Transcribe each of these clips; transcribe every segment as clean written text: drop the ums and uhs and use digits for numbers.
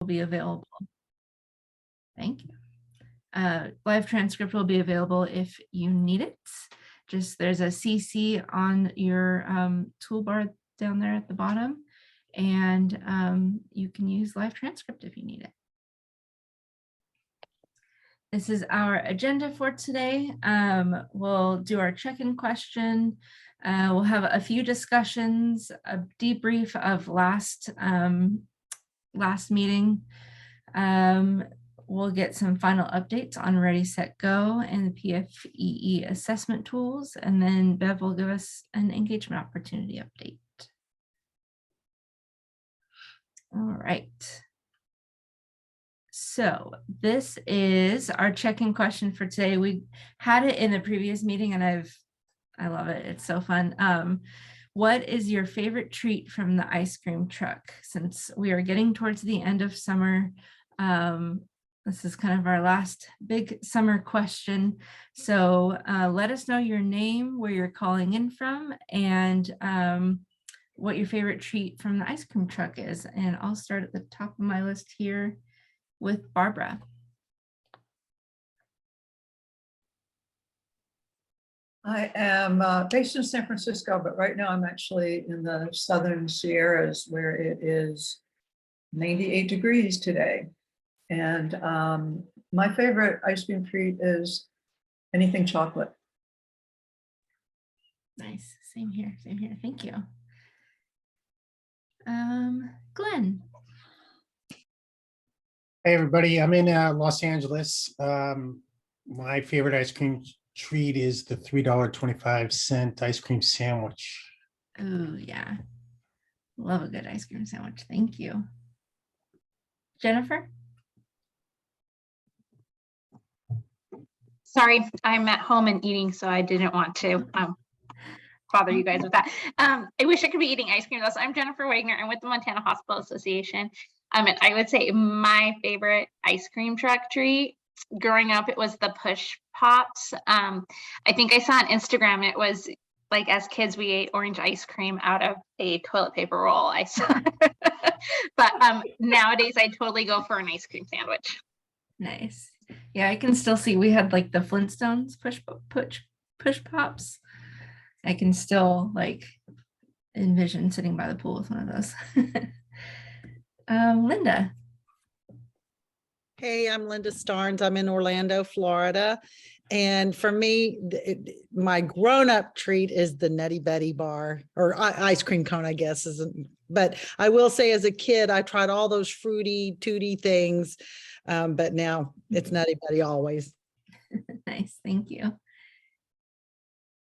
will be available. Thank you. Live transcript will be available if you need it. Just there's a CC on your toolbar down there at the bottom, and you can use live transcript if you need it. This is our agenda for today. We'll do our check-in question. We'll have a few discussions, a debrief of last meeting. We'll get some final updates on Ready, Set, Go and the PFEE assessment tools, and then Bev will give us an engagement opportunity update. All right. So this is our check-in question for today. We had it in the previous meeting and I love it. It's so fun. What is your favorite treat from the ice cream truck? Since we are getting towards the end of summer, this is kind of our last big summer question. So let us know your name, where you're calling in from, and what your favorite treat from the ice cream truck is. And I'll start at the top of my list here with Barbara. I am based in San Francisco, but right now I'm actually in the Southern Sierras where it is 98 degrees today. And my favorite ice cream treat is anything chocolate. Nice. Same here. Same here. Thank you. Glenn. Hey, everybody. I'm in Los Angeles. My favorite ice cream treat is the $3.25 ice cream sandwich. Oh, yeah. Love a good ice cream sandwich. Thank you. Jennifer? Sorry, I'm at home and eating, so I didn't want to bother you guys with that. I wish I could be eating ice cream though. So I'm Jennifer Wagner. I'm with the Montana Hospital Association. And I would say my favorite ice cream truck treat growing up, it was the push pops. I think I saw on Instagram, it was like, as kids, we ate orange ice cream out of a toilet paper roll. I saw, but nowadays I totally go for an ice cream sandwich. Nice. Yeah, I can still see we had like the Flintstones push pops. I can still like envision sitting by the pool with one of those. Linda. Hey, I'm Linda Starnes. I'm in Orlando, Florida. And for me, my grown-up treat is the Nutty Buddy bar, or ice cream cone, I guess. But I will say as a kid, I tried all those fruity, tooty things. But now it's Nutty Buddy always. Nice, thank you.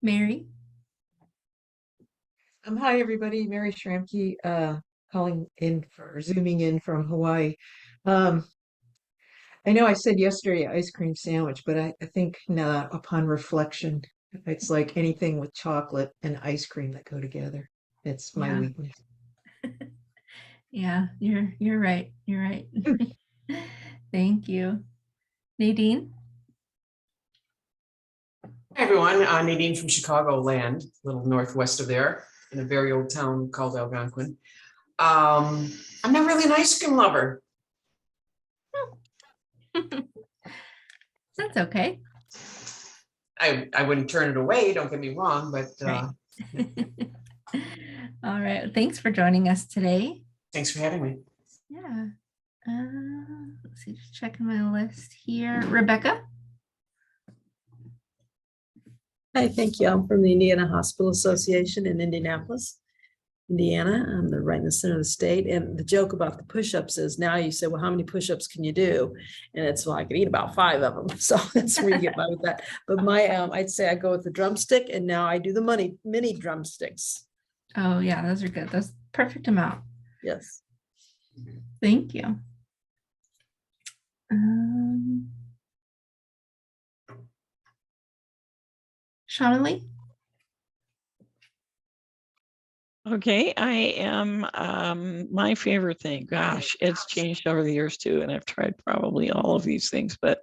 Mary. Hi, everybody. Mary Schramke, zooming in from Hawaii. I know I said yesterday ice cream sandwich, but I think now upon reflection, it's like anything with chocolate and ice cream that go together. It's my weakness. Yeah, you're right. You're right. Thank you. Nadine. Hi, everyone. Nadine from Chicagoland, a little northwest of there, in a very old town called Algonquin. I'm not really an ice cream lover. That's okay. I wouldn't turn it away, don't get me wrong, but Right. All right. Thanks for joining us today. Thanks for having me. Yeah. Let's see, just checking my list here. Rebecca. Hi, thank you. I'm from the Indiana Hospital Association in Indianapolis, Indiana. I'm right in the center of the state. And the joke about the push-ups is now you say, well, how many push-ups can you do? And it's well, I can eat about 5 of them. So that's where you get by with that. But I'd say I go with the drumstick, and now I do the mini drumsticks. Oh yeah, those are good. That's perfect amount. Yes. Thank you. Shauna. Okay, I am my favorite thing. Gosh, it's changed over the years too, and I've tried probably all of these things, but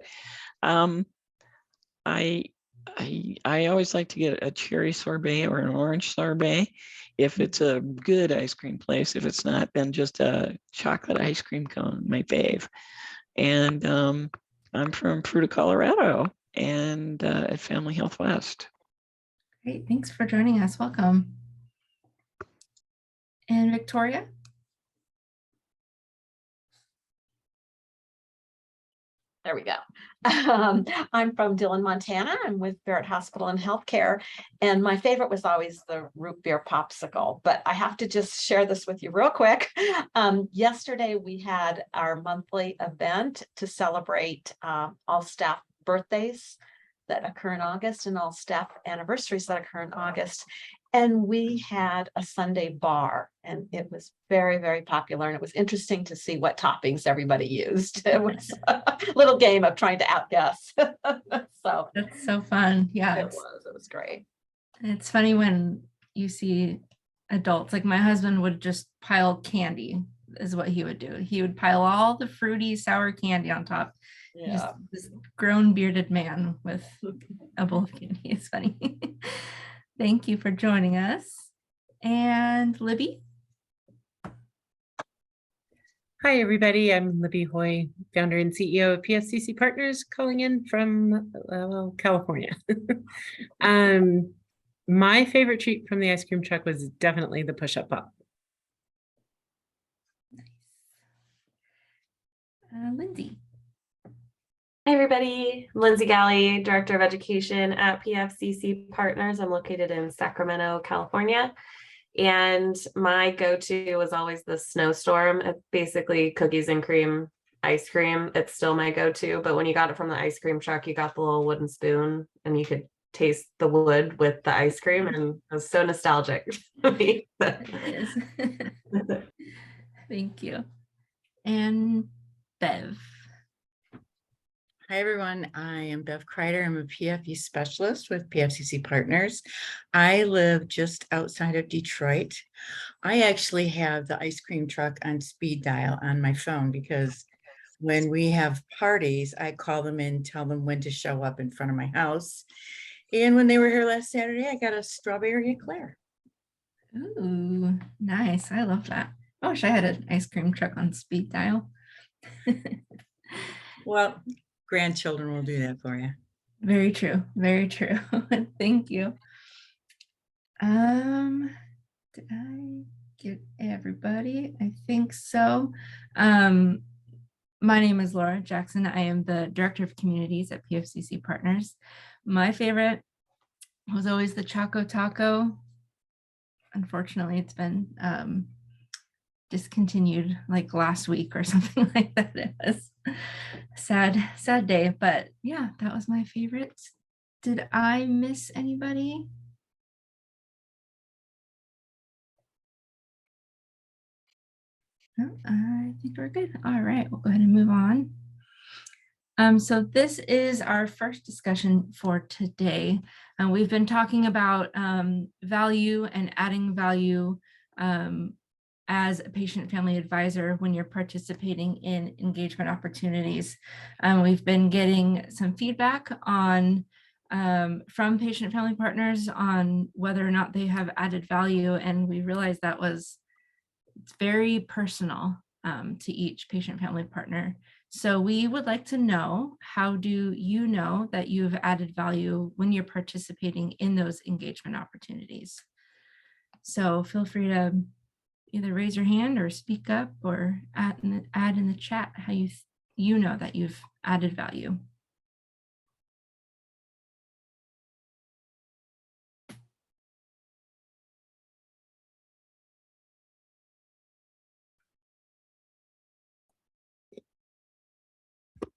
I I always like to get a cherry sorbet or an orange sorbet if it's a good ice cream place. If it's not, then just a chocolate ice cream cone, my fave. And I'm from Fruta, Colorado, and at Family Health West. Great, thanks for joining us. Welcome. And Victoria? There we go. I'm from Dillon, Montana. I'm with Barrett Hospital and Healthcare. And my favorite was always the root beer popsicle, but I have to just share this with you real quick. Yesterday, we had our monthly event to celebrate all staff birthdays that occur in August and all staff anniversaries that occur in August. And we had a Sunday bar, and it was very, very popular. And it was interesting to see what toppings everybody used. It was a little game of trying to outguess. So That's so fun. Yeah. it was great. It's funny when you see adults, like my husband would just pile candy is what he would do. He would pile all the fruity sour candy on top. Just this grown bearded man with a bowl of candy. It's funny. Thank you for joining us. And Libby? Hi, everybody. I'm Libby Hoy, founder and CEO of PFCC Partners, calling in from California. My favorite treat from the ice cream truck was definitely the push-up pop. Lindsay. Hi, everybody. I'm Lindsay Galley, Director of Education at PFCC Partners. I'm located in Sacramento, California. And my go-to was always the snowstorm. It's basically cookies and cream ice cream. It's still my go-to, but when you got it from the ice cream truck, you got the little wooden spoon and you could taste the wood with the ice cream, and it was so nostalgic to me. It is. Thank you. And Bev. Hi, everyone. I am Bev Kreider. I'm a PFE specialist with PFCC Partners. I live just outside of Detroit. I actually have the ice cream truck on speed dial on my phone because when we have parties, I call them in, tell them when to show up in front of my house. And when they were here last Saturday, I got a strawberry eclair. Ooh, nice. I love that. I wish I had an ice cream truck on speed dial. Well, grandchildren will do that for you. Very true. Very true. Thank you. Did I get everybody? I think so. My name is Laura Jackson. I am the Director of Communities at PFCC Partners. My favorite was always the Choco Taco. Unfortunately, it's been discontinued like last week or something like that. It was sad day, but yeah, that was my favorite. Did I miss anybody? No, I think we're good. All right, we'll go ahead and move on. So this is our first discussion for today. We've been talking about value and adding value as a patient family advisor when you're participating in engagement opportunities. We've been getting some feedback on from patient family partners on whether or not they have added value, and we realized that it's very personal to each patient family partner. So we would like to know, how do you know that you've added value when you're participating in those engagement opportunities? So feel free to either raise your hand or speak up or add in the chat how you know that you've added value.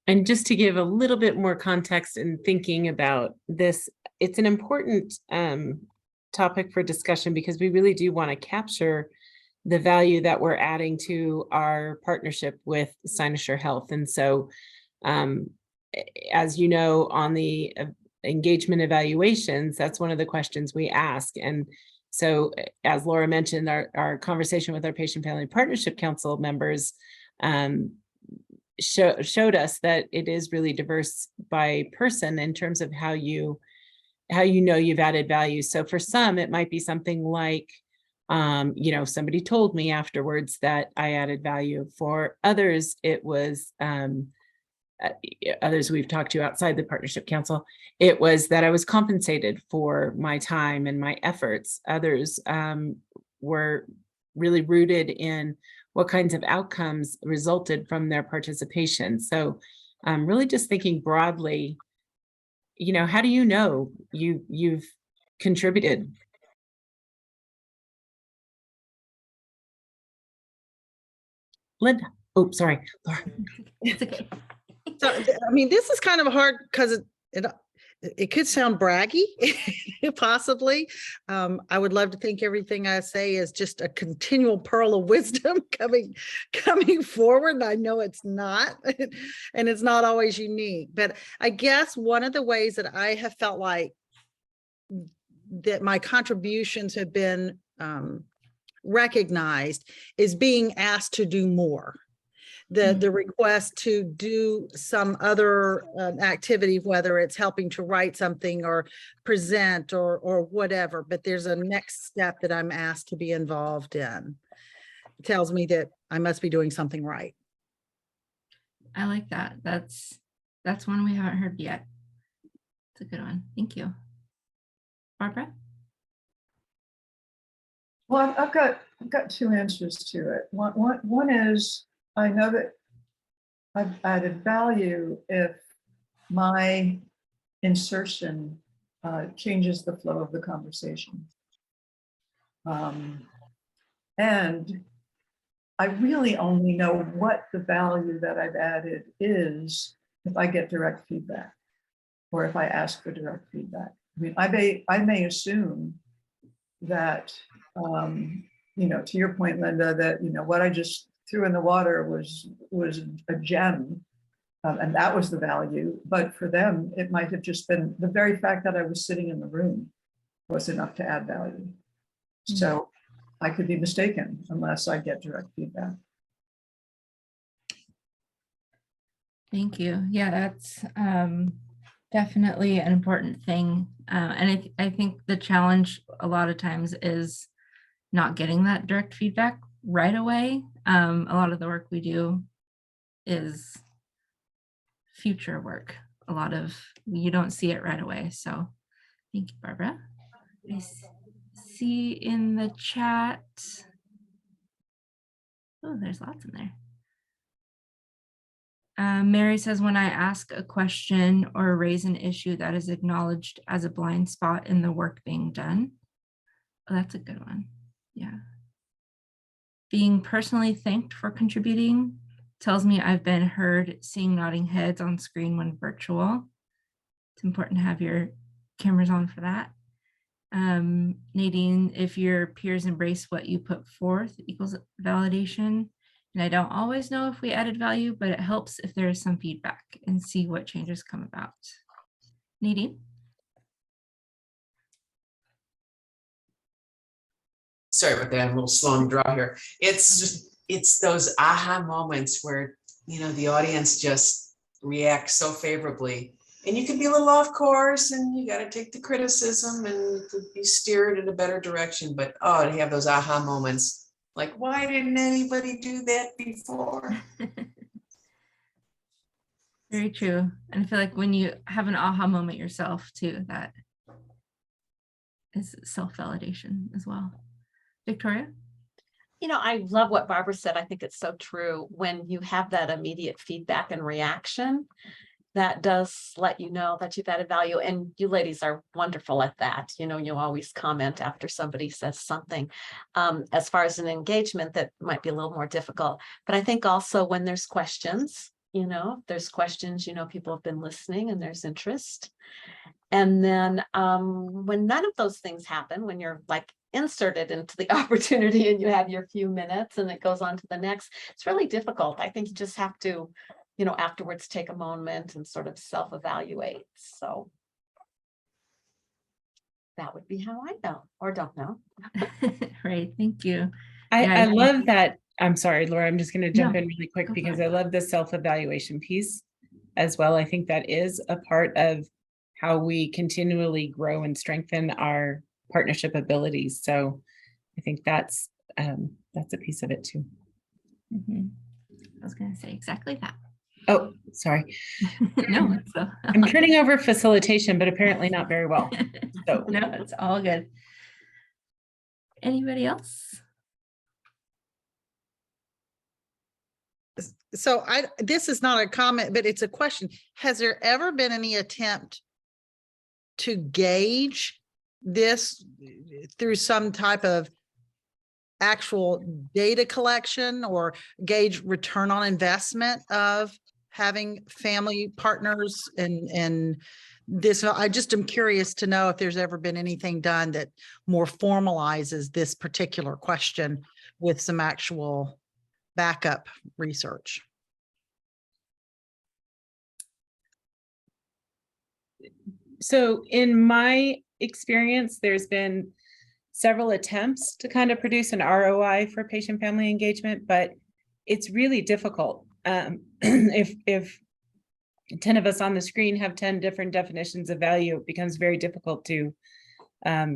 And just to give a little bit more context in thinking about this, it's an important topic for discussion because we really do want to capture the value that we're adding to our partnership with Cynosure Health. And so, as you know, on the engagement evaluations, that's one of the questions we ask. And so, as Laura mentioned, our conversation with our Patient Family Partnership Council members showed us that it is really diverse by person in terms of how you how you know you've added value. So for some, it might be something like, somebody told me afterwards that I added value. For others, it was others we've talked to outside the Partnership Council, it was that I was compensated for my time and my efforts. Others were really rooted in what kinds of outcomes resulted from their participation. So really just thinking broadly, how do you know you've contributed? Linda, oh, sorry, Laura. It's okay. So, I mean, this is kind of hard because it could sound braggy, possibly. I would love to think everything I say is just a continual pearl of wisdom coming forward. And I know it's not, and it's not always unique. But I guess one of the ways that I have felt like that my contributions have been recognized is being asked to do more. The request to do some other activity, whether it's helping to write something or present or whatever, but there's a next step that I'm asked to be involved in. It tells me that I must be doing something right. I like that. That's one we haven't heard yet. It's a good one. Thank you. Barbara? Well, I've got two answers to it. One is, I know that I've added value if my insertion changes the flow of the conversation. And I really only know what the value that I've added is if I get direct feedback or if I ask for direct feedback. I mean, I may assume that, to your point, Linda, that, what I just threw in the water was a gem, and that was the value. But for them, it might have just been the very fact that I was sitting in the room was enough to add value. So I could be mistaken unless I get direct feedback. Thank you. Yeah, that's definitely an important thing. And I think the challenge a lot of times is not getting that direct feedback right away. A lot of the work we do is future work. You don't see it right away. So thank you, Barbara. I see in the chat. Oh, there's lots in there. Mary says, when I ask a question or raise an issue that is acknowledged as a blind spot in the work being done. Oh, that's a good one. Yeah. Being personally thanked for contributing tells me I've been heard. Seeing nodding heads on screen when virtual. It's important to have your cameras on for that. Nadine, if your peers embrace what you put forth equals validation. And I don't always know if we added value, but it helps if there is some feedback and see what changes come about. Nadine? Sorry about that, I'm a little slow on the draw here. It's those aha moments where, the audience just reacts so favorably. And you can be a little off course and you got to take the criticism and be steered in a better direction. But to have those aha moments, like, why didn't anybody do that before? Very true. And I feel like when you have an aha moment yourself too, that is self-validation as well. Victoria? I love what Barbara said. I think it's so true. When you have that immediate feedback and reaction, that does let you know that you've added value. And you ladies are wonderful at that. You always comment after somebody says something. As far as an engagement, that might be a little more difficult. But I think also when there's questions, if there's questions, people have been listening and there's interest. And then when none of those things happen, when you're like inserted into the opportunity and you have your few minutes and it goes on to the next, it's really difficult. I think you just have to, afterwards take a moment and sort of self-evaluate. So that would be how I know or don't know. Right, thank you. I love that. I'm sorry, Laura, I'm just going to jump in really quick go for because it. I love the self-evaluation piece as well. I think that is a part of how we continually grow and strengthen our partnership abilities. So I think that's a piece of it too. Mhm. I was going to say exactly that. Oh, sorry. No, it's I'm turning over facilitation, but apparently not very well. So no, it's all good. Anybody else? So this is not a comment, but it's a question. Has there ever been any attempt to gauge this through some type of actual data collection or gauge return on investment of having family partners and this? I just am curious to know if there's ever been anything done that more formalizes this particular question with some actual backup research. So in my experience, there's been several attempts to kind of produce an ROI for patient-family engagement, but it's really difficult. If 10 of us on the screen have 10 different definitions of value, it becomes very difficult to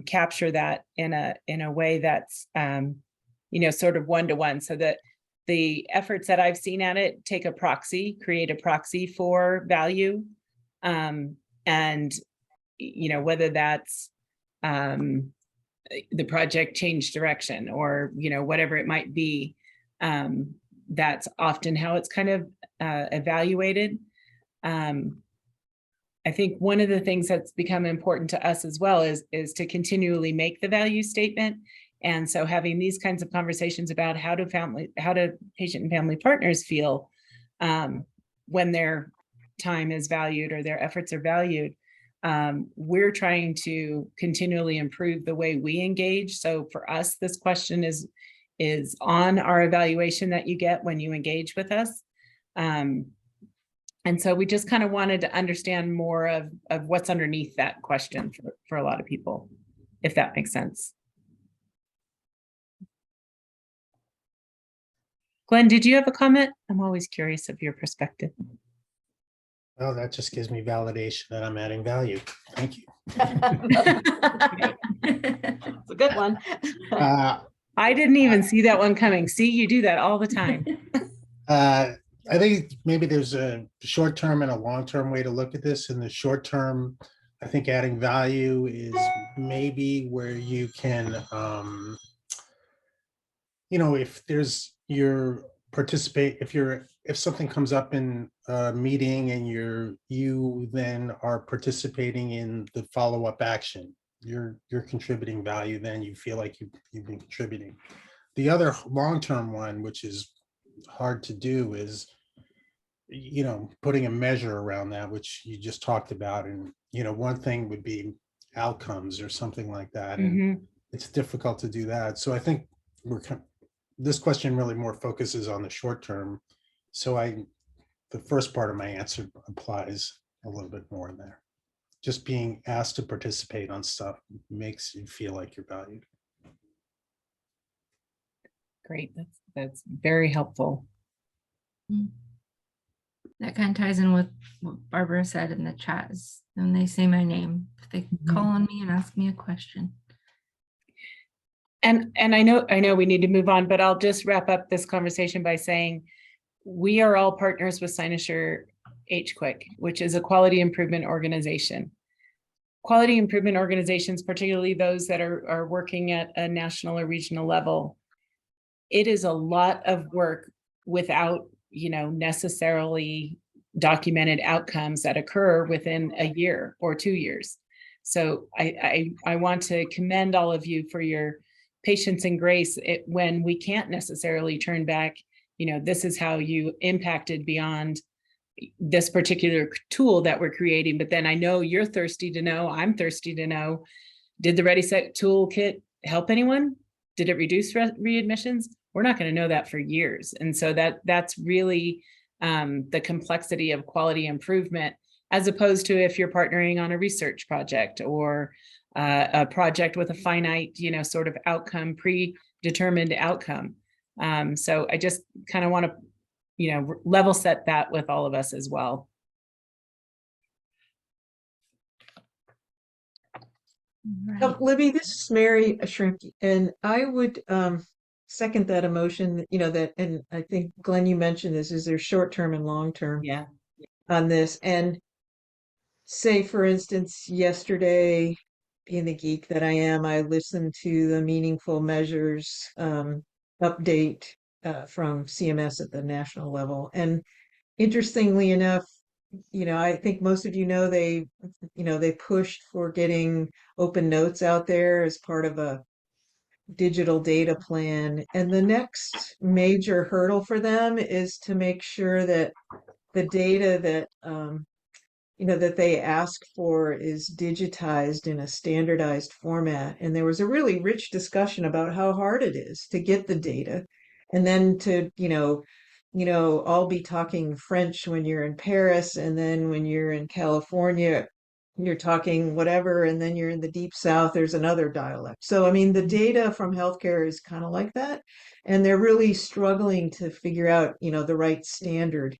capture that in a way that's sort of one-to-one, so that the efforts that I've seen at it take a proxy, create a proxy for value, and whether that's the project changed direction or whatever it might be, that's often how it's kind of evaluated. I think one of the things that's become important to us as well is to continually make the value statement. And so having these kinds of conversations about how do patient and family partners feel when their time is valued or their efforts are valued. We're trying to continually improve the way we engage. So for us, this question is on our evaluation that you get when you engage with us. And so we just kind of wanted to understand more of what's underneath that question for a lot of people, if that makes sense. Glenn, did you have a comment? I'm always curious of your perspective. Well, that just gives me validation that I'm adding value. Thank you. It's a good one. I didn't even see that one coming. See, you do that all the time. I think maybe there's a short-term and a long-term way to look at this. In the short term, I think adding value is maybe where you can, if there's if something comes up in a meeting and you then are participating in the follow-up action, you're contributing value, then you feel like you've been contributing. The other long-term one, which is hard to do, is putting a measure around that, which you just talked about. And one thing would be outcomes or something like that. And it's difficult to do that. So I think this question really more focuses on the short term. So the first part of my answer applies a little bit more in there. Just being asked to participate on stuff makes you feel like you're valued. Great, that's very helpful. That kind of ties in with what Barbara said in the chat, is when they say my name, if they call on me and ask me a question. And I know we need to move on, but I'll just wrap up this conversation by saying we are all partners with Cynosure HQIC, which is a quality improvement organization. Quality improvement organizations, particularly those that are working at a national or regional level, it is a lot of work without necessarily documented outcomes that occur within a year or 2 years. So I want to commend all of you for your patience and grace when we can't necessarily turn back, this is how you impacted beyond this particular tool that we're creating. But then I know you're thirsty to know, I'm thirsty to know, did the Ready Set toolkit help anyone? Did it reduce readmissions? We're not going to know that for years. And so that's really the complexity of quality improvement, as opposed to if you're partnering on a research project or a project with a finite, sort of outcome, predetermined outcome. So I just kind of want to, level set that with all of us as well. Right. Libby, this is Mary Shrimpy, and I would second that emotion, that, and I think Glenn, you mentioned this, is there short-term and long-term Yeah. on this. And say, for instance, yesterday, being the geek that I am, I listened to the Meaningful Measures update from CMS at the national level. And interestingly enough, I think most of they pushed for getting open notes out there as part of a digital data plan. And the next major hurdle for them is to make sure that the data that they ask for is digitized in a standardized format. And there was a really rich discussion about how hard it is to get the data and then to, all be talking French when you're in Paris, and then when you're in California, you're talking whatever, and then you're in the deep south, there's another dialect. So, I mean, the data from healthcare is kind of like that. And they're really struggling to figure out, the right standard,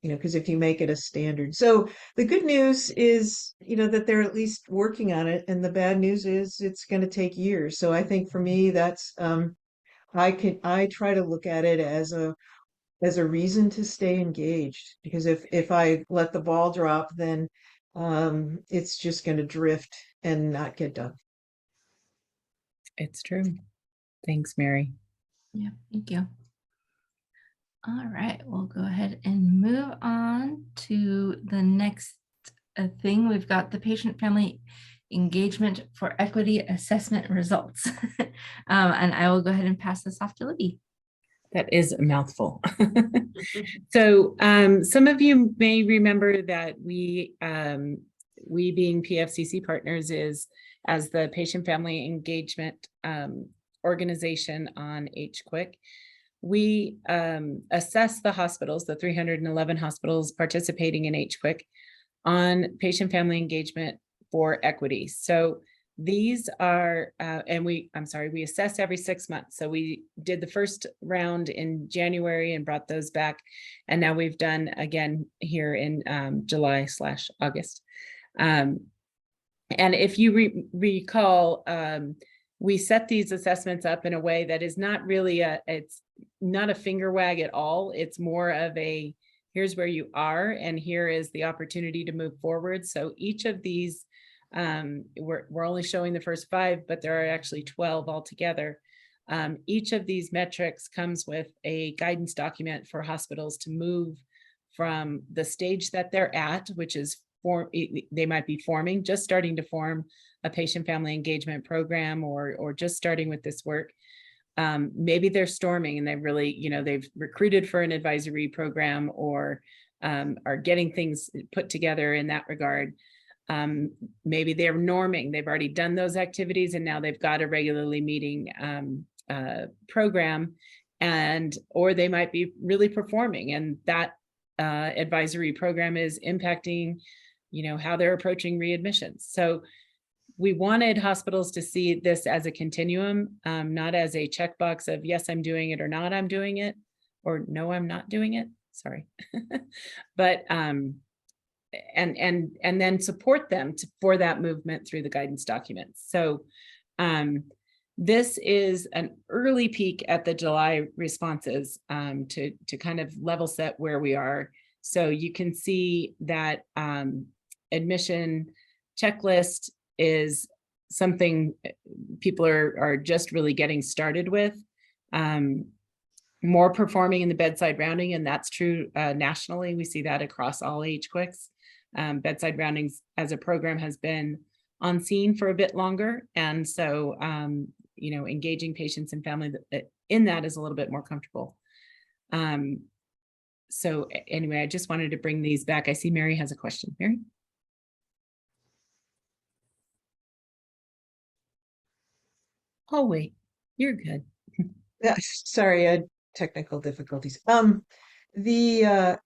because if you make it a standard. So the good news is, that they're at least working on it. And the bad news is it's going to take years. So I think for me, that's, I try to look at it as a reason to stay engaged, because if I let the ball drop, then it's just going to drift and not get done. It's true. Thanks, Mary. Yeah, thank you. All right, we'll go ahead and move on to the next thing. We've got the patient family engagement for equity assessment results. And I will go ahead and pass this off to Libby. That is a mouthful. So some of you may remember that we being PFCC partners is as the patient family engagement organization on HQIC. We assess the hospitals, the 311 hospitals participating in HQIC, on patient family engagement for equity. So these are, we assess every 6 months. So we did the first round in January and brought those back. And now we've done again here in July/August. And if you recall, we set these assessments up in a way that is not really it's not a finger wag at all. It's more of a, here's where you are, and here is the opportunity to move forward. So each of these, we're only showing the first 5, but there are actually 12 altogether. Each of these metrics comes with a guidance document for hospitals to move from the stage that they're at, which is they might be just starting to form a patient family engagement program, or just starting with this work. Maybe they're storming and they really, they've recruited for an advisory program, or are getting things put together in that regard. Maybe they're norming, they've already done those activities and now they've got a regularly meeting program, or they might be really performing, and that advisory program is impacting how they're approaching readmissions. So we wanted hospitals to see this as a continuum, not as a checkbox of yes, I'm doing it, or not, I'm doing it, or no, I'm not doing it. Sorry. But and then support them for that movement through the guidance documents. So this is an early peek at the July responses to kind of level set where we are. So you can see that admission checklist is something people are just really getting started with. More performing in the bedside rounding, and that's true nationally. We see that across all HQICs. Bedside roundings as a program has been on scene for a bit longer, and so engaging patients and family in that is a little bit more comfortable. So anyway, I just wanted to bring these back. I see Mary has a question. Mary? Oh, wait, you're good. Yeah, sorry, I had technical difficulties. The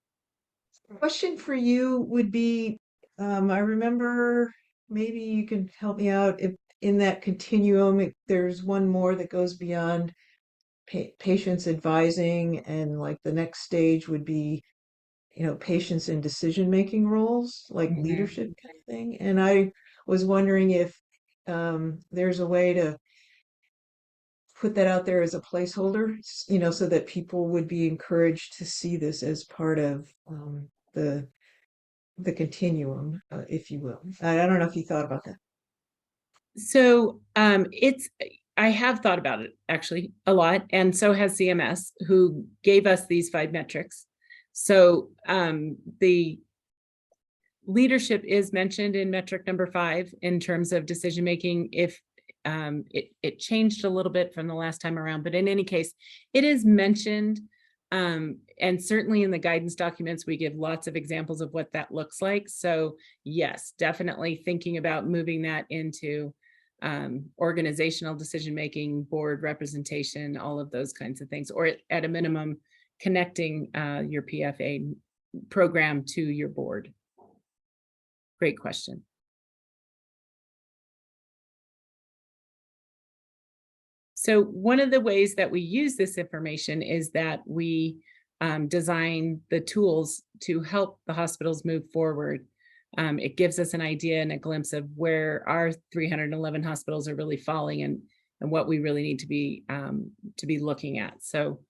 question for you would be, I remember, maybe you can help me out, if in that continuum, there's one more that goes beyond patients advising, and like the next stage would be, patients in decision-making roles, like leadership kind of thing. And I was wondering if there's a way to put that out there as a placeholder, so that people would be encouraged to see this as part of the continuum, if you will. I don't know if you thought about that. So I have thought about it actually a lot, and so has CMS, who gave us these 5 metrics. So the leadership is mentioned in metric number 5 in terms of decision making. If it changed a little bit from the last time around, but in any case, it is mentioned. And certainly in the guidance documents, we give lots of examples of what that looks like. So yes, definitely thinking about moving that into organizational decision-making, board representation, all of those kinds of things, or at a minimum, connecting your PFA program to your board. Great question. So one of the ways that we use this information is that we design the tools to help the hospitals move forward. It gives us an idea and a glimpse of where our 311 hospitals are really falling and what we really need to be looking at. So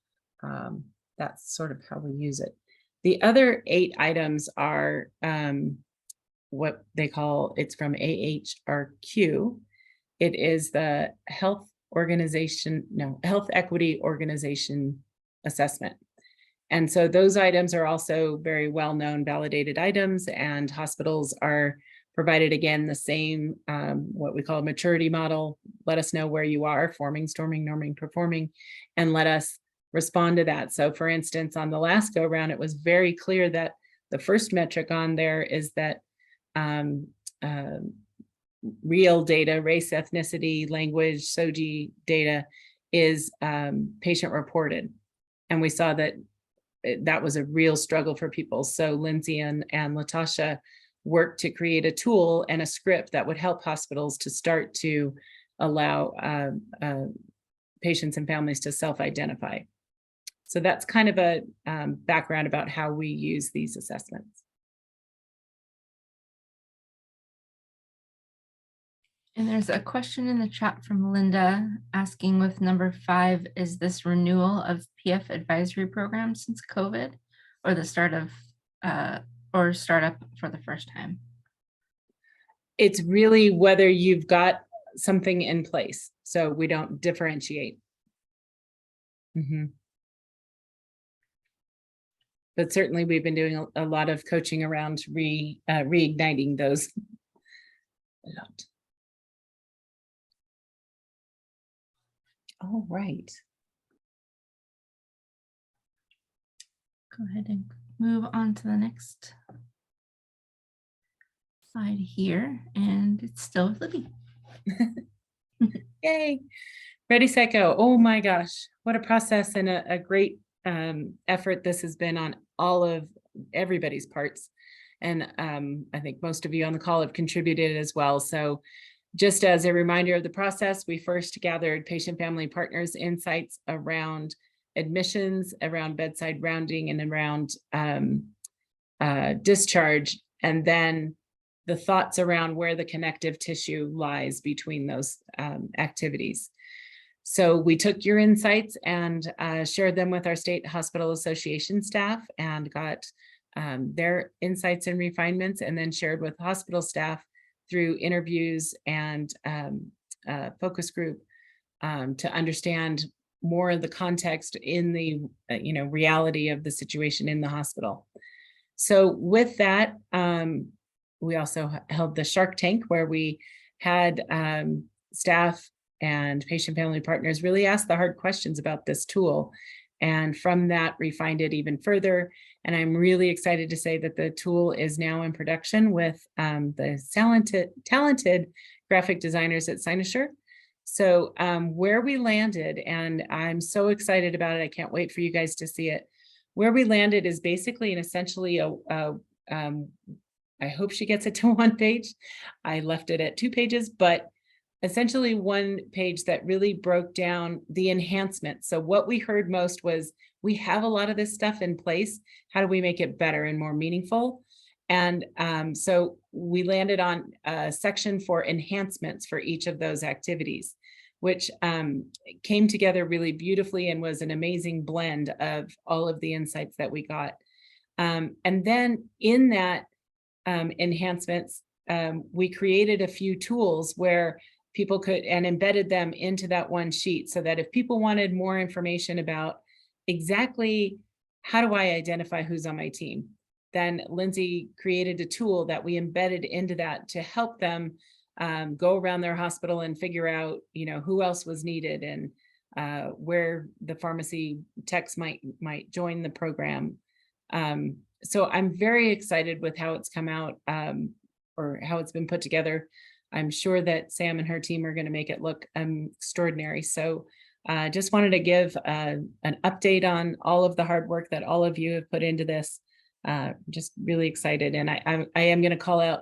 that's sort of how we use it. The other 8 items are what they call, it's from AHRQ. It is the health equity organization assessment. And so those items are also very well-known validated items, and hospitals are provided, again, the same, what we call a maturity model. Let us know where you are, forming, storming, norming, performing, and let us respond to that. So for instance, on the last go round, it was very clear that the first metric on there is that real data, race, ethnicity, language, SOGI data is patient reported. And we saw that that was a real struggle for people. So Lindsay and Latasha worked to create a tool and a script that would help hospitals to start to allow patients and families to self-identify. So that's kind of a background about how we use these assessments. And there's a question in the chat from Linda asking, with number 5, is this renewal of PF advisory program since COVID, or the start of or startup for the first time? It's really whether you've got something in place. So we don't differentiate. But certainly we've been doing a lot of coaching around reigniting those. All right. Go ahead and move on to the next slide here, and it's still with Libby. Yay. Ready, set, go. Oh my gosh, what a process and a great effort this has been on all of everybody's parts. And I think most of you on the call have contributed as well. So just as a reminder of the process, we first gathered patient family partners insights around admissions, around bedside rounding, and around discharge, and then the thoughts around where the connective tissue lies between those activities. So we took your insights and shared them with our state hospital association staff and got their insights and refinements, and then shared with hospital staff through interviews and focus group to understand more of the context in the reality of the situation in the hospital. So with that, we also held the Shark Tank, where we had staff and patient family partners really ask the hard questions about this tool. And from that, refined it even further. And I'm really excited to say that the tool is now in production with the talented graphic designers at Cynosure. So where we landed, and I'm so excited about it, I can't wait for you guys to see it. Where we landed is basically and essentially I hope she gets it to 1 page. I left it at 2 pages, but essentially 1 page that really broke down the enhancement. So what we heard most was, we have a lot of this stuff in place. How do we make it better and more meaningful? And so we landed on a section for enhancements for each of those activities, which came together really beautifully and was an amazing blend of all of the insights that we got. And then in that enhancements, we created a few tools where people could, and embedded them into that one sheet, so that if people wanted more information about exactly how do I identify who's on my team, then Lindsay created a tool that we embedded into that to help them go around their hospital and figure out, who else was needed and where the pharmacy techs might join the program. So I'm very excited with how it's come out, or how it's been put together. I'm sure that Sam and her team are going to make it look extraordinary. So just wanted to give an update on all of the hard work that all of you have put into this. Just really excited. And I am going to call out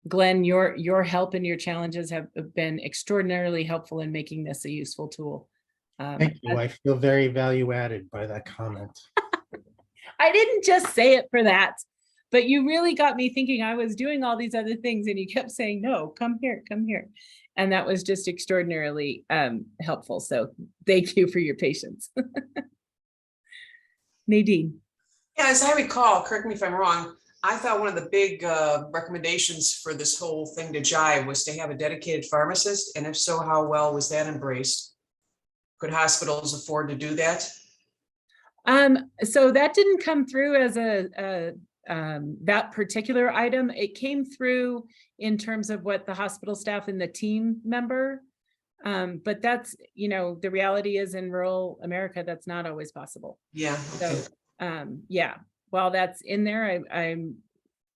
Glenn, your help and your challenges have been extraordinarily helpful in making this a useful tool. Thank you. I feel very value added by that comment. I didn't just say it for that, but you really got me thinking I was doing all these other things, and you kept saying, no, come here, come here. And that was just extraordinarily helpful. So thank you for your patience. Nadine. Yeah, as I recall, correct me if I'm wrong, I thought one of the big recommendations for this whole thing to jive was to have a dedicated pharmacist. And if so, how well was that embraced? Could hospitals afford to do that? So that didn't come through as that particular item. It came through in terms of what the hospital staff and the team member. But that's, the reality is in rural America, that's not always possible. Yeah. Okay. So, yeah, while that's in there, I'm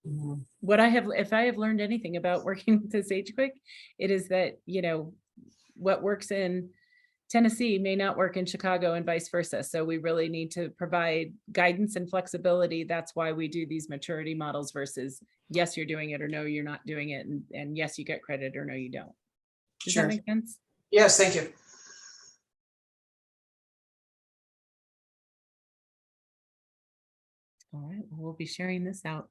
if I have learned anything about working with this HQIC, it is that, what works in Tennessee may not work in Chicago and vice versa. So we really need to provide guidance and flexibility. That's why we do these maturity models versus yes, you're doing it, or no, you're not doing it. And yes, you get credit, or no, you don't. Does that make sense? Yes, thank you. All right, we'll be sharing this out.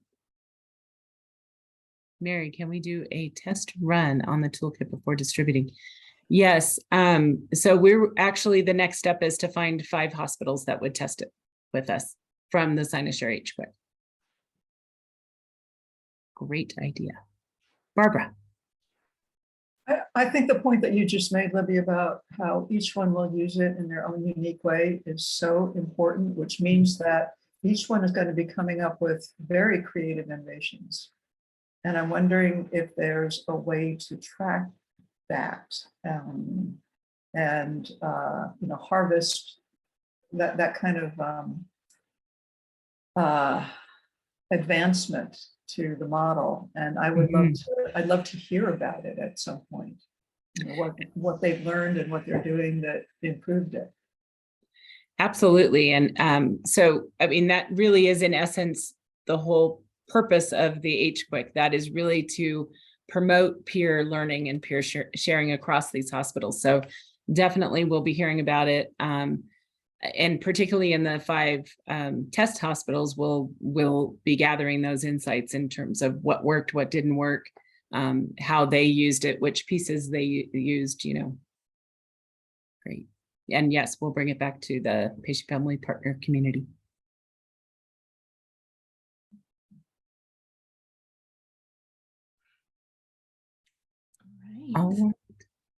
Mary, can we do a test run on the toolkit before distributing? Yes, so we're actually, the next step is to find 5 hospitals that would test it with us from the Cynosure HQIC. Great idea. Barbara. I think the point that you just made, Libby, about how each one will use it in their own unique way is so important, which means that each one is going to be coming up with very creative innovations. And I'm wondering if there's a way to track that and harvest that kind of advancement to the model. And I would I'd love to hear about it at some point. What they've learned and what they're doing that improved it. Absolutely. And so, I mean, that really is in essence the whole purpose of the HQIC. That is really to promote peer learning and peer sharing across these hospitals. So definitely we'll be hearing about it. And particularly in the 5 test hospitals, we'll be gathering those insights in terms of what worked, what didn't work, how they used it, which pieces they used, Great. And yes, we'll bring it back to the patient family partner community. All right.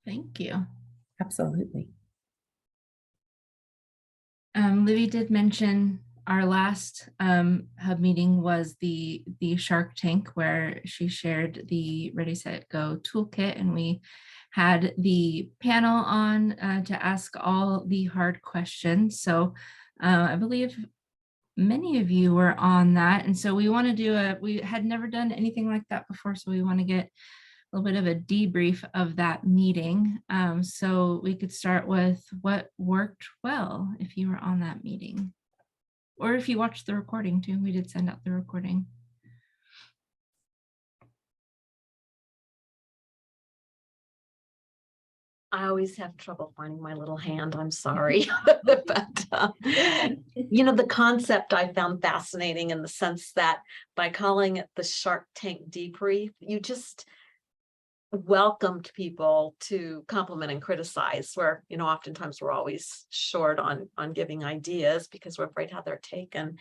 Thank you. Absolutely. Libby did mention our last hub meeting was the Shark Tank, where she shared the Ready, Set, Go toolkit, and we had the panel on to ask all the hard questions. So I believe many of you were on that, and so we want to do we had never done anything like that before, so we want to get a little bit of a debrief of that meeting. So we could start with what worked well if you were on that meeting, or if you watched the recording too. We did send out the recording. I always have trouble finding my little hand. I'm sorry. But, the concept I found fascinating in the sense that by calling it the Shark Tank debrief, you just welcomed people to compliment and criticize, where oftentimes we're always short on giving ideas because we're afraid how they're taken.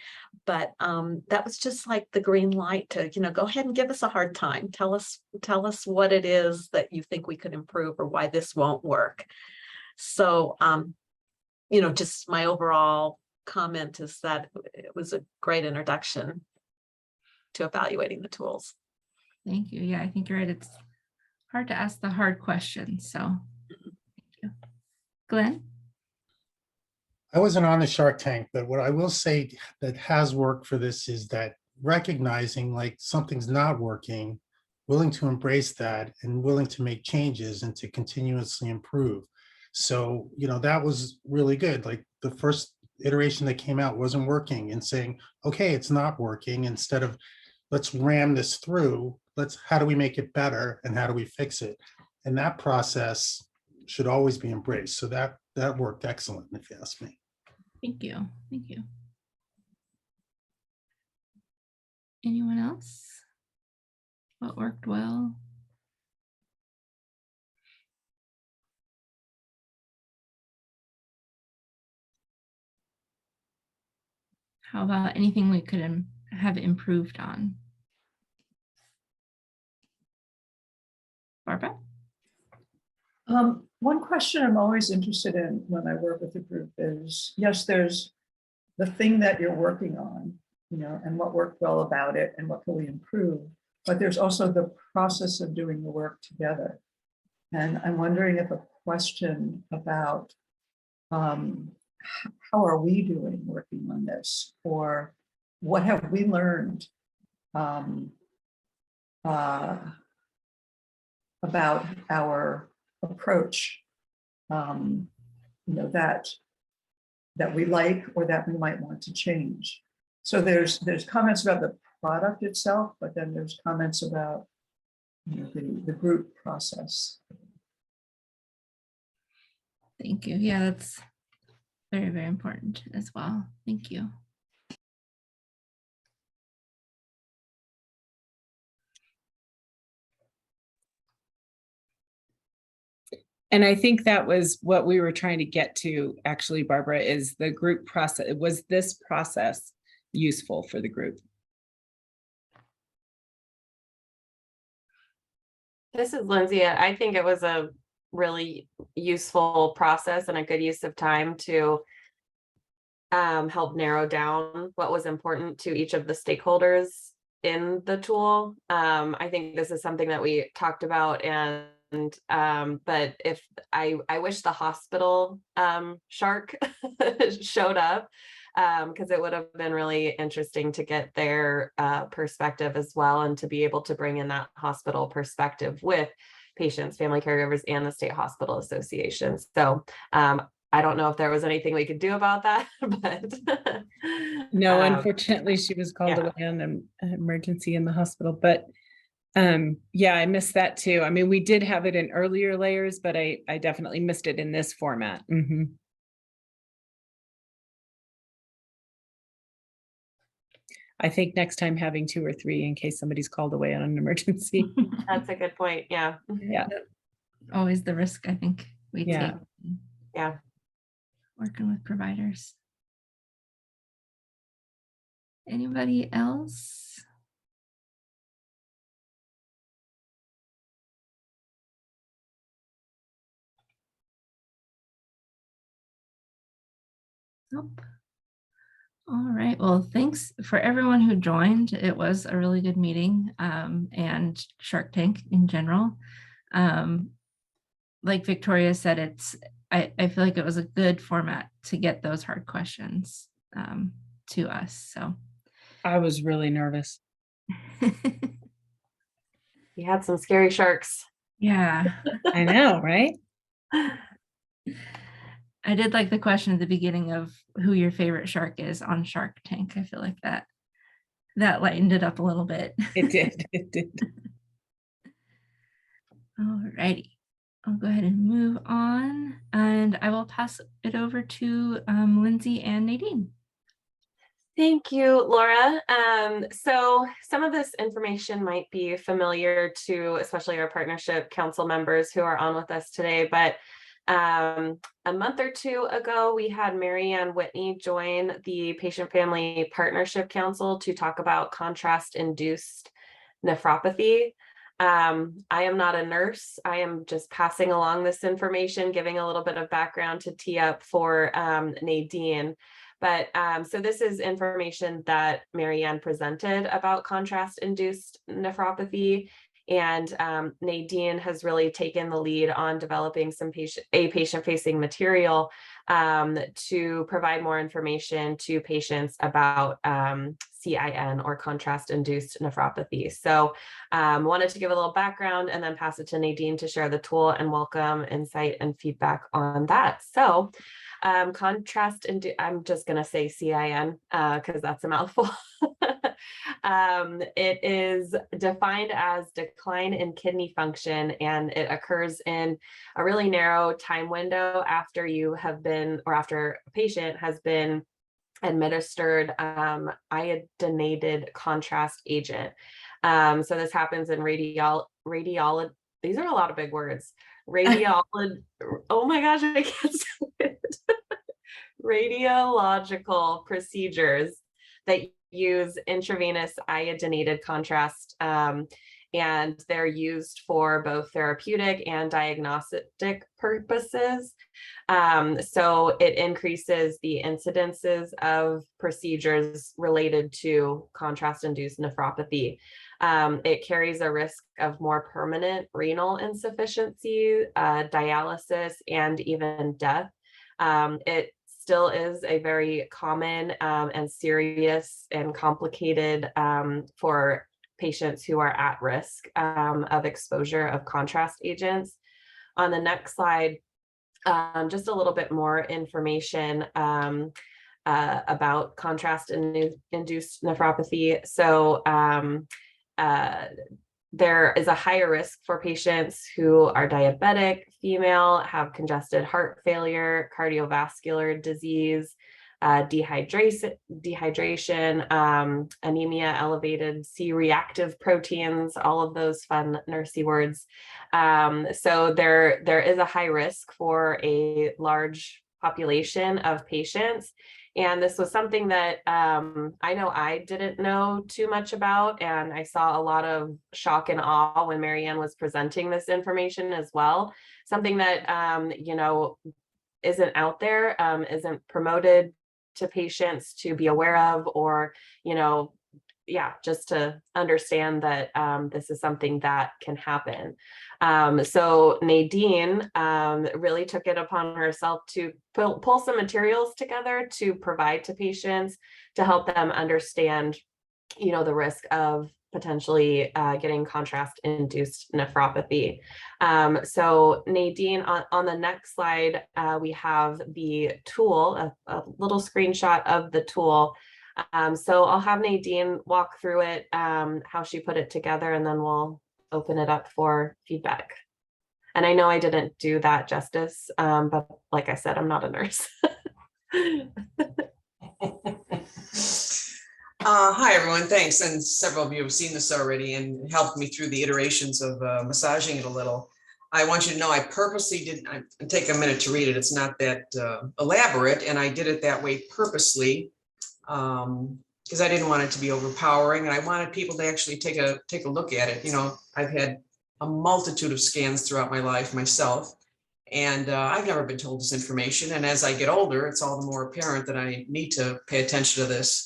But that was just like the green light to go ahead and give us a hard time. Tell us what it is that you think we could improve or why this won't work. So just my overall comment is that it was a great introduction to evaluating the tools. Thank you. Yeah, I think you're right. It's hard to ask the hard questions. So thank you. Glenn? I wasn't on the Shark Tank, but what I will say that has worked for this is that recognizing like something's not working, willing to embrace that and willing to make changes and to continuously improve. So, that was really good. Like the first iteration that came out wasn't working, and saying, okay, it's not working, instead of let's ram this through, how do we make it better and how do we fix it? And that process should always be embraced. So that worked excellent, if you ask me. Thank you. Thank you. Anyone else? What worked well? How about anything we could have improved on? Barbara? One question I'm always interested in when I work with a group is, yes, there's the thing that you're working on, and what worked well about it and what can we improve, but there's also the process of doing the work together. And I'm wondering if a question about how are we doing working on this, or what have we learned about our approach, that we like or that we might want to change. So there's comments about the product itself, but then there's comments about the group process. Thank you. Yeah, that's very, very important as well. Thank you. And I think that was what we were trying to get to, actually, Barbara, is the group process. Was this process useful for the group? This is Lindsay. I think it was a really useful process and a good use of time to help narrow down what was important to each of the stakeholders in the tool. I think this is something that we talked about, but if I wish the hospital shark showed up, because it would have been really interesting to get their perspective as well, and to be able to bring in that hospital perspective with patients, family caregivers, and the State Hospital Association. So I don't know if there was anything we could do about that, but no, unfortunately, she was called away on an emergency in the hospital. But yeah, I missed that too. I mean, we did have it in earlier layers, but I definitely missed it in this format. I think next time having 2 or 3 in case somebody's called away on an emergency. That's a good point. Yeah. Yeah. Always the risk I think we take. Yeah. Working with providers. Anybody else? Nope. All right. Well, thanks for everyone who joined. It was a really good meeting, and Shark Tank in general. Like Victoria said, I feel like it was a good format to get those hard questions to us. So I was really nervous. You had some scary sharks. Yeah. I know, right? I did like the question at the beginning of who your favorite shark is on Shark Tank. I feel like that lightened it up a little bit. It did. It did. All righty. I'll go ahead and move on, and I will pass it over to Lindsay and Nadine. Thank you, Laura. So some of this information might be familiar to especially our partnership council members who are on with us today, but a month or two ago, we had Marianne Whitney join the Patient Family Partnership Council to talk about contrast-induced nephropathy. I am not a nurse. I am just passing along this information, giving a little bit of background to tee up for Nadine. But so this is information that Marianne presented about contrast-induced nephropathy. And Nadine has really taken the lead on developing some patient-facing material to provide more information to patients about CIN, or contrast-induced nephropathy. So wanted to give a little background and then pass it to Nadine to share the tool and welcome insight and feedback on that. So I'm just going to say CIN because that's a mouthful. It is defined as decline in kidney function, and it occurs in a really narrow time window after you have been, or after a patient has been administered iodinated contrast agent. So this happens in radiology. These are a lot of big words. Oh my gosh, I can't say it. Radiological procedures that use intravenous iodinated contrast, and they're used for both therapeutic and diagnostic purposes. So it increases the incidences of procedures related to contrast-induced nephropathy. It carries a risk of more permanent renal insufficiency, dialysis, and even death. It still is a very common and serious and complicated for patients who are at risk of exposure of contrast agents. On the next slide, just a little bit more information about contrast-induced nephropathy. So there is a higher risk for patients who are diabetic, female, have congested heart failure, cardiovascular disease, dehydration, anemia, elevated C-reactive proteins, all of those fun nursey words. So there is a high risk for a large population of patients. And this was something that I know I didn't know too much about, and I saw a lot of shock and awe when Marianne was presenting this information as well. Something that you know, isn't out there, isn't promoted to patients to be aware of, or you know, yeah, just to understand that this is something that can happen. So Nadine really took it upon herself to pull some materials together to provide to patients to help them understand, you know, the risk of potentially getting contrast-induced nephropathy. So Nadine, on the next slide, we have the tool, a little screenshot of the tool. So I'll have Nadine walk through it, how she put it together, and then we'll open it up for feedback. And I know I didn't do that justice, but like I said, I'm not a nurse. Hi, everyone. Thanks. And several of you have seen this already and helped me through the iterations of massaging it a little. I want you to know I purposely didn't take a minute to read it. It's not that elaborate, and I did it that way purposely because I didn't want it to be overpowering, and I wanted people to actually take a look at it. You know, I've had a multitude of scans throughout my life myself, and I've never been told this information. And as I get older, it's all the more apparent that I need to pay attention to this.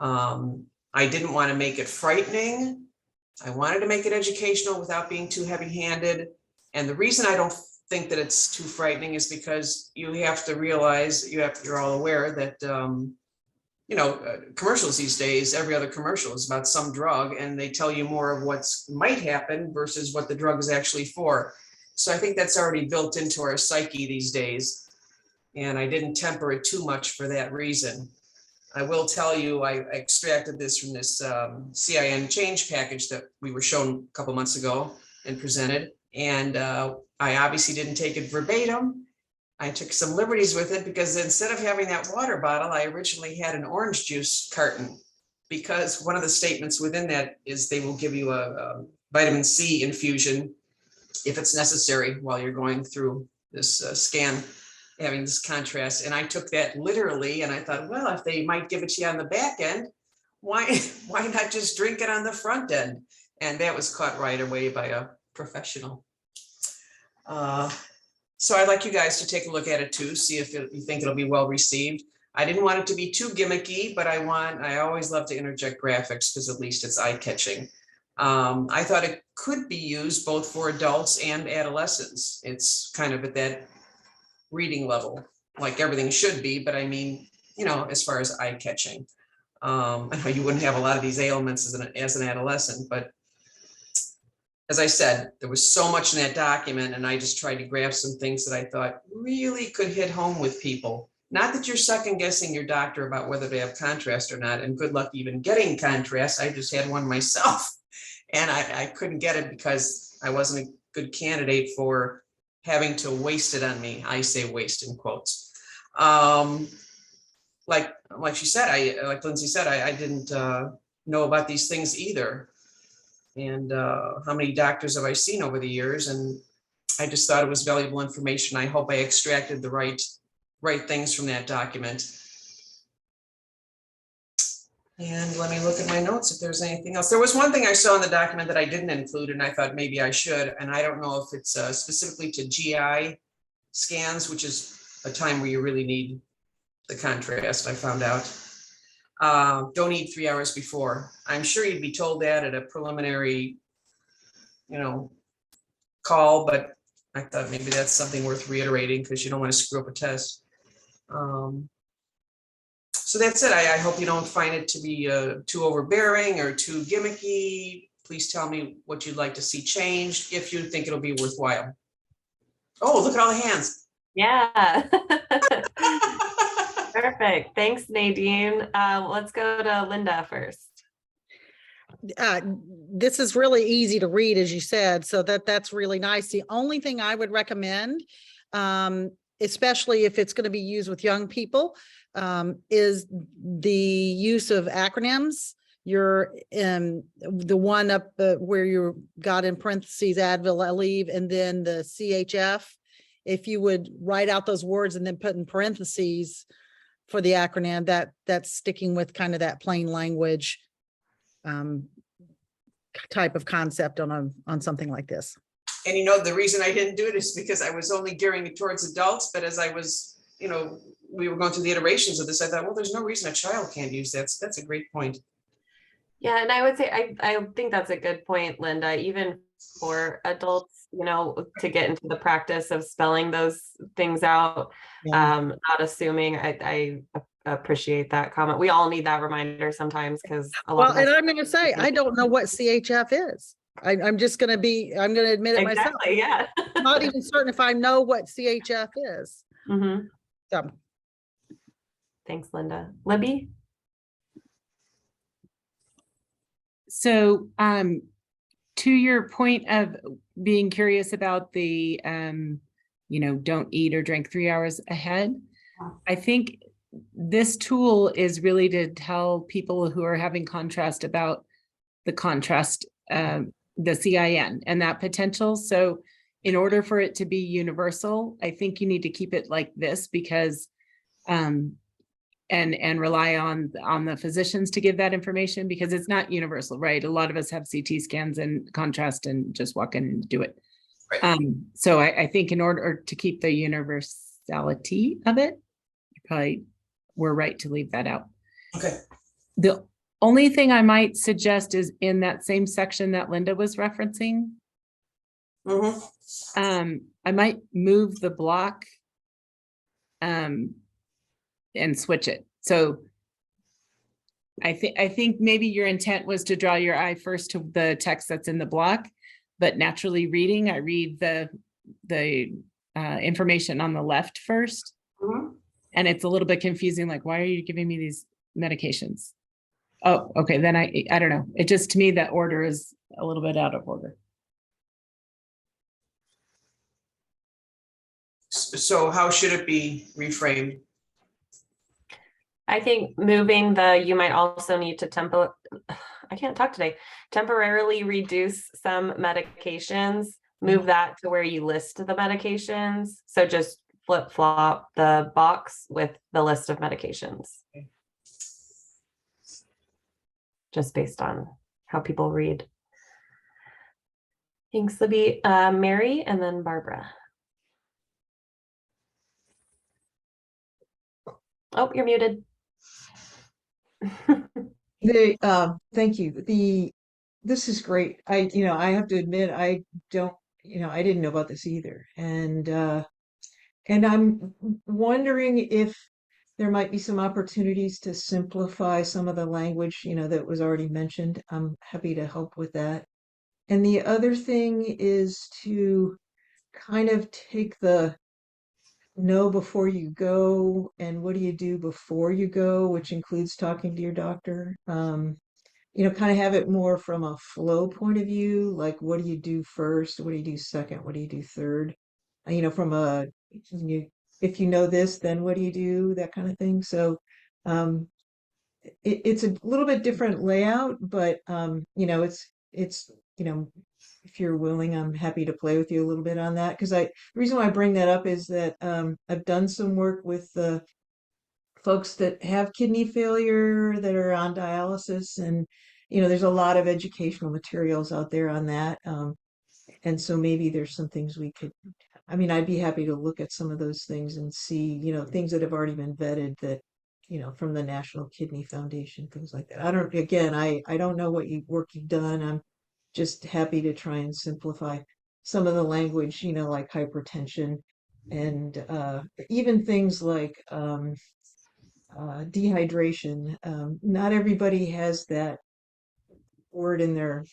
I didn't want to make it frightening. I wanted to make it educational without being too heavy-handed. And the reason I don't think that it's too frightening is because you have to realize, you're all aware that you know, commercials these days, every other commercial is about some drug, and they tell you more of what's might happen versus what the drug is actually for. So I think that's already built into our psyche these days, and I didn't temper it too much for that reason. I will tell you, I extracted this from this CIN change package that we were shown a couple months ago and presented, and I obviously didn't take it verbatim. I took some liberties with it because instead of having that water bottle, I originally had an orange juice carton, because one of the statements within that is they will give you a vitamin C infusion if it's necessary while you're going through this scan, having this contrast. And I took that literally, and I thought, well, if they might give it to you on the back end, why not just drink it on the front end? And that was caught right away by a professional. So I'd like you guys to take a look at it too, see if you think it'll be well received. I didn't want it to be too gimmicky, but I always love to interject graphics because at least it's eye-catching. I thought it could be used both for adults and adolescents. It's kind of at that reading level, like everything should be, but I mean, you know, as far as eye-catching. I know you wouldn't have a lot of these ailments as an adolescent, but as I said, there was so much in that document, and I just tried to grab some things that I thought really could hit home with people. Not that you're second guessing your doctor about whether they have contrast or not, and good luck even getting contrast. I just had one myself, and I couldn't get it because I wasn't a good candidate for having to waste it on me. I say waste in quotes. Like she said, like Lindsay said, I didn't know about these things either. And how many doctors have I seen over the years? And I just thought it was valuable information. I hope I extracted the right things from that document. And let me look at my notes if there's anything else. There was one thing I saw in the document that I didn't include, and I thought maybe I should. And I don't know if it's specifically to GI scans, which is a time where you really need the contrast, I found out. Don't eat 3 hours before. I'm sure you'd be told that at a preliminary, you know, call, but I thought maybe that's something worth reiterating because you don't want to screw up a test. So that's it. I hope you don't find it to be too overbearing or too gimmicky. Please tell me what you'd like to see changed if you think it'll be worthwhile. Oh, look at all the hands. Yeah. Perfect. Thanks, Nadine. Let's go to Linda first. This is really easy to read, as you said, so that's really nice. The only thing I would recommend, especially if it's going to be used with young people, is the use of acronyms. You're in the one up where you got in parentheses Advil, Aleve, and then the CHF. If you would write out those words and then put in parentheses for the acronym, that's sticking with kind of that plain language type of concept on something like this. And you know, the reason I didn't do it is because I was only gearing it towards adults, but as I was, you know, we were going through the iterations of this, I thought, well, there's no reason a child can't use that. So that's a great point. Yeah, and I would say I think that's a good point, Linda, even for adults, you know, to get into the practice of spelling those things out, not assuming. I appreciate that comment. We all need that reminder sometimes because a lot of and I'm going to say, I don't know what CHF is. I'm just going to I'm going to admit it myself. Yeah. I'm not even certain if I know what CHF is. Mm-hmm. So. Thanks, Linda. Libby? So to your point of being curious about the, you know, don't eat or drink 3 hours ahead, I think this tool is really to tell people who are having contrast about the contrast, the CIN and that potential. So in order for it to be universal, I think you need to keep it like this because and rely on the physicians to give that information because it's not universal, right? A lot of us have CT scans and contrast and just walk in and do it. Right. So I think in order to keep the universality of it, we're right to leave that out. Okay. The only thing I might suggest is in that same section that Linda was referencing, I might move the block and switch it. So I think maybe your intent was to draw your eye first to the text that's in the block, but naturally reading, I read the information on the left first. And it's a little bit confusing, like, why are you giving me these medications? Oh, okay, then I don't know. It just, to me, that order is a little bit out of order. So how should it be reframed? I think moving the, you might also need to I can't talk today, temporarily reduce some medications, move that to where you list the medications. So just flip flop the box with the list of medications. Just based on how people read. Thanks, Libby. Mary and then Barbara. Oh, you're muted. Thank you. This is great. I have to admit, I didn't know about this either. And I'm wondering if there might be some opportunities to simplify some of the language, that was already mentioned. I'm happy to help with that. And the other thing is to kind of take the know before you go and what do you do before you go, which includes talking to your doctor. Kind of have it more from a flow point of view, like what do you do first? What do you do second? What do you do third? From if you know this, then what do you do? That kind of thing. So it's a little bit different layout, but it's if you're willing, I'm happy to play with you a little bit on that. Because the reason why I bring that up is that I've done some work with the folks that have kidney failure that are on dialysis, and there's a lot of educational materials out there on that. And so maybe there's some things we could, I'd be happy to look at some of those things and see, things that have already been vetted that, from the National Kidney Foundation, things like that. I don't know what work you've done. I'm just happy to try and simplify some of the language, like hypertension and even things like dehydration. Not everybody has that word in their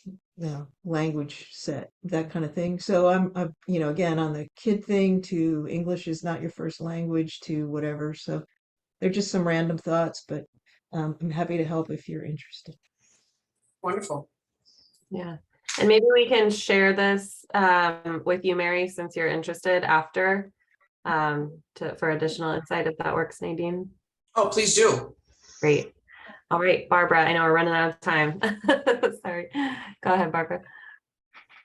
language set, that kind of thing. So I'm again, on the kid thing, to English is not your first language, to whatever. So they're just some random thoughts, but I'm happy to help if you're interested. Wonderful. Yeah. And maybe we can share this with you, Mary, since you're interested after for additional insight, if that works, Nadine. Oh, please do. Great. All right, Barbara, I know we're running out of time. Sorry. Go ahead, Barbara.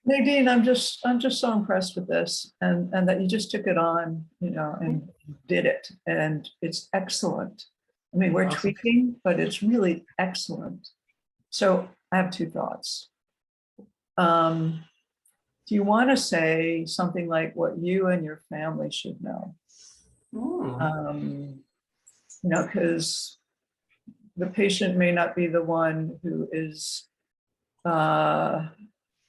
Nadine, I'm just so impressed with this, and that you just took it on, and did it, and it's excellent. We're tweaking, but it's really excellent. So I have two thoughts. Do you want to say something like what you and your family should know? Because the patient may not be the one who is, in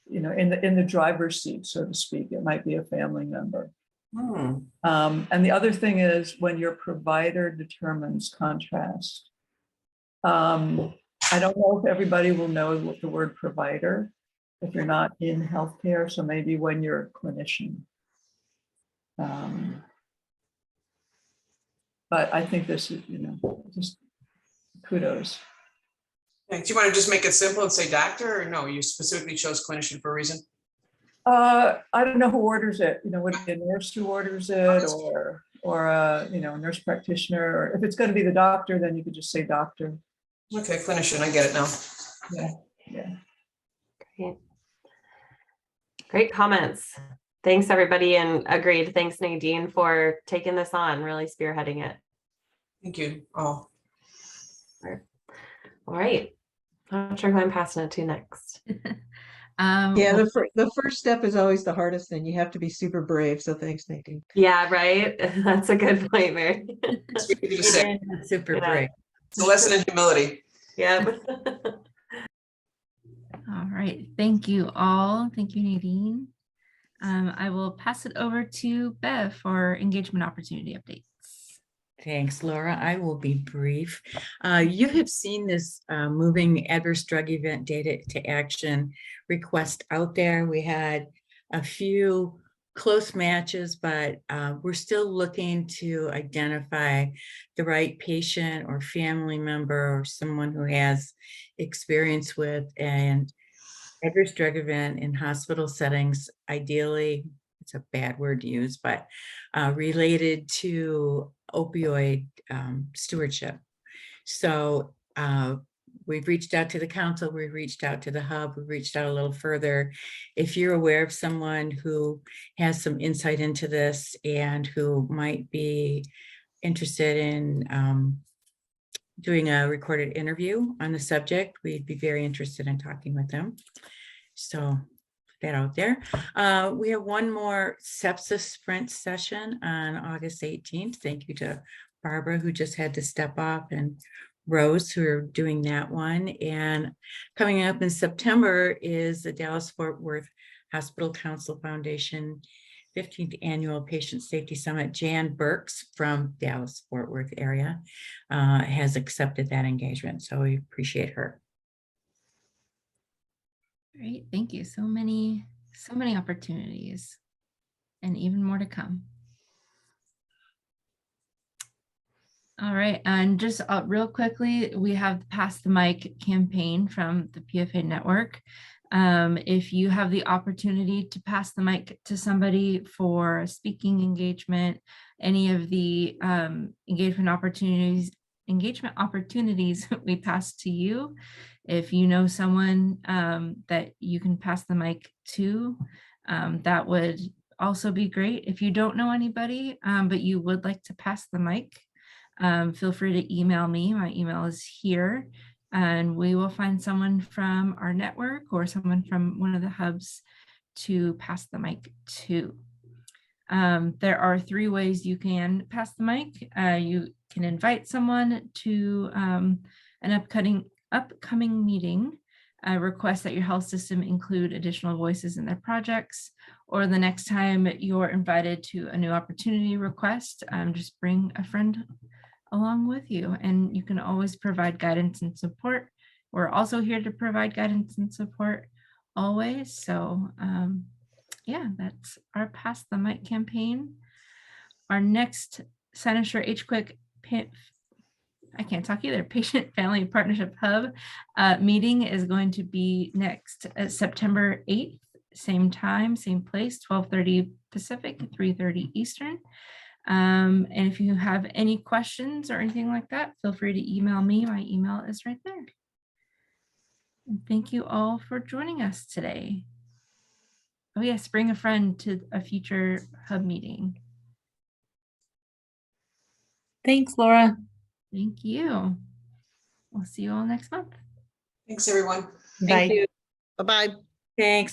the driver's seat, so to speak. It might be a family member. And the other thing is, when your provider determines contrast. I don't know if everybody will know what the word provider if you're not in healthcare. So maybe when you're a clinician. But I think this is, just kudos. Do you want to just make it simple and say doctor, or no, you specifically chose clinician for a reason? I don't know who orders it. Would it be a nurse who orders it, or a nurse practitioner? Or if it's going to be the doctor, then you could just say doctor. Okay, clinician, I get it now. Yeah. Great comments. Thanks, everybody, and agreed. Thanks, Nadine, for taking this on, really spearheading it. Thank you all. All right. I'm not sure who I'm passing it to next. The first step is always the hardest thing. You have to be super brave. So thanks, Nadine. Yeah, right. That's a good point, Mary. Super brave. It's a lesson in humility. Yeah. All right. Thank you all. Thank you, Nadine. I will pass it over to Bev for engagement opportunity updates. Thanks, Laura. I will be brief. You have seen this moving adverse drug event data to action request out there. We had a few close matches, but we're still looking to identify the right patient or family member or someone who has experience with an adverse drug event in hospital settings. Ideally, it's a bad word to use, but related to opioid stewardship. So we've reached out to the council, we've reached out to the hub, we've reached out a little further. If you're aware of someone who has some insight into this and who might be interested in doing a recorded interview on the subject, we'd be very interested in talking with them. So put that out there. We have one more sepsis sprint session on August 18th. Thank you to Barbara, who just had to step off, and Rose, who are doing that one. And coming up in September is the Dallas-Fort Worth Hospital Council Foundation 15th Annual Patient Safety Summit. Jan Burks from Dallas-Fort Worth area has accepted that engagement, so we appreciate her. Great, thank you. So many opportunities and even more to come. All right, and just real quickly, we have the Pass the Mic campaign from the PFA network. If you have the opportunity to pass the mic to somebody for speaking engagement, any of the engagement opportunities we pass to you, if you know someone that you can pass the mic to, that would also be great. If you don't know anybody, but you would like to pass the mic, feel free to email me. My email is here, and we will find someone from our network or someone from one of the hubs to pass the mic to. There are 3 ways you can pass the mic. You can invite someone to an upcoming meeting, request that your health system include additional voices in their projects, or the next time you're invited to a new opportunity request, just bring a friend along with you, and you can always provide guidance and support. We're also here to provide guidance and support always. So yeah, that's our Pass the Mic campaign. Our next Cynosure HQIC, I can't talk either, Patient Family Partnership Hub meeting is going to be next September 8th, same time, same place, 12:30 Pacific, 3:30 Eastern. And if you have any questions or anything like that, feel free to email me. My email is right there. And thank you all for joining us today. Oh yes, bring a friend to a future hub meeting. Thanks, Laura. Thank you. We'll see you all next month. Thanks, everyone. Bye. Bye-bye. Thanks.